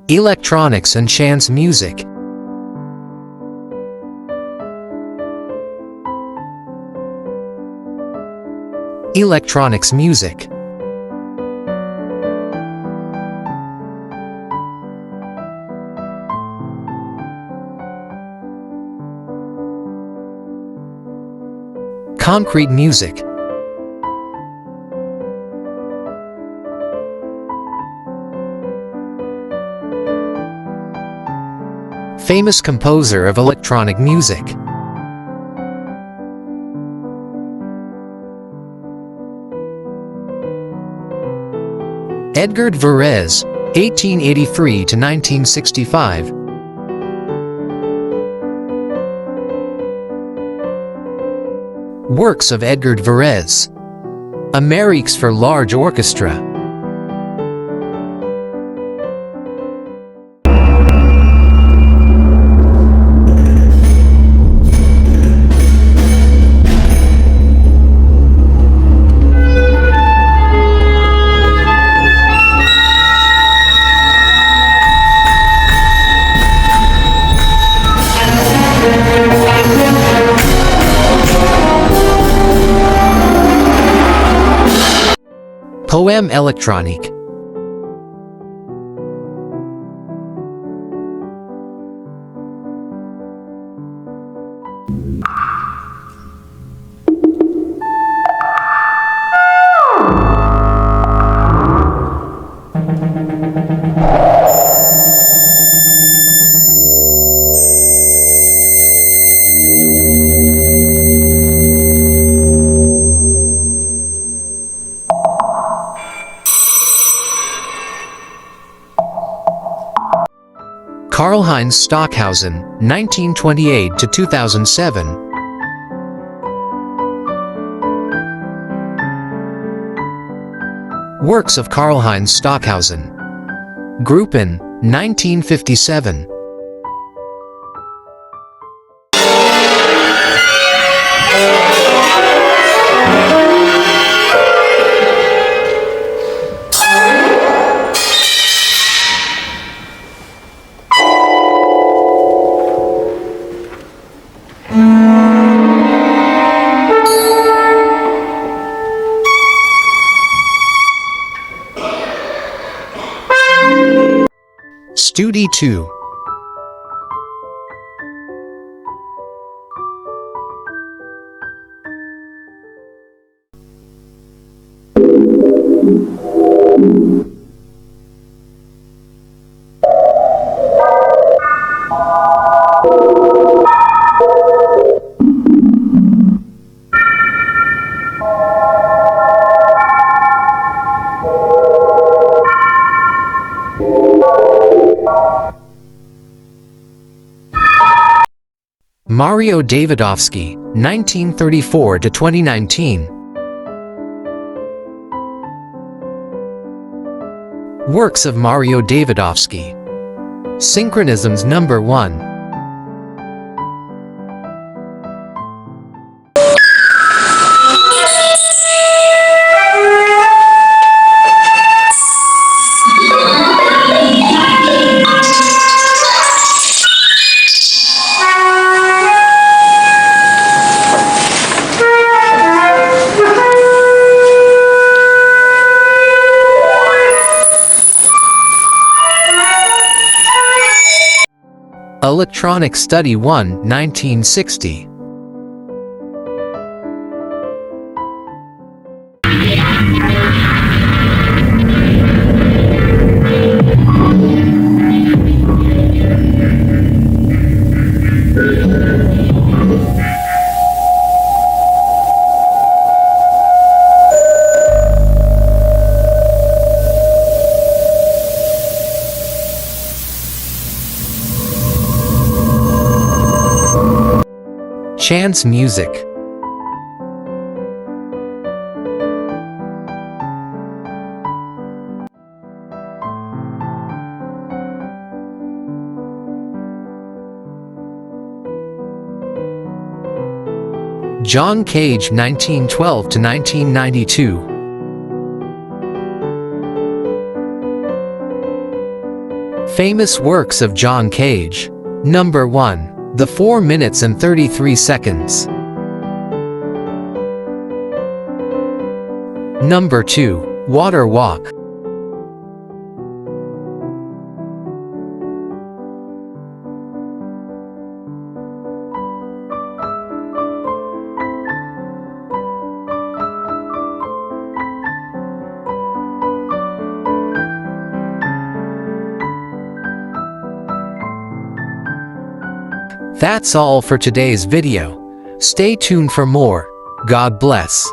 Electronics and chance music. Electronics music. Concrete music. Famous composer of electronic music. Edgar Varese, 1883 to 1965. Works of Edgar Varese. Ameriques for large orchestra. Poème électronique. Karlheinz Stockhausen, 1928 to 2007. Works of Karlheinz Stockhausen. Gruppen, 1957. Studi 2. Mario Davidovsky, 1934 to 2019. Works of Mario Davidovsky. Synchronisms number 1. Electronic Study 1, 1960. Chance music. John Cage, 1912 to 1992. Famous works of John Cage. Number 1. The 4 minutes and 33 seconds. Number 2. Water Walk. That's all for today's video. Stay tuned for more. God bless.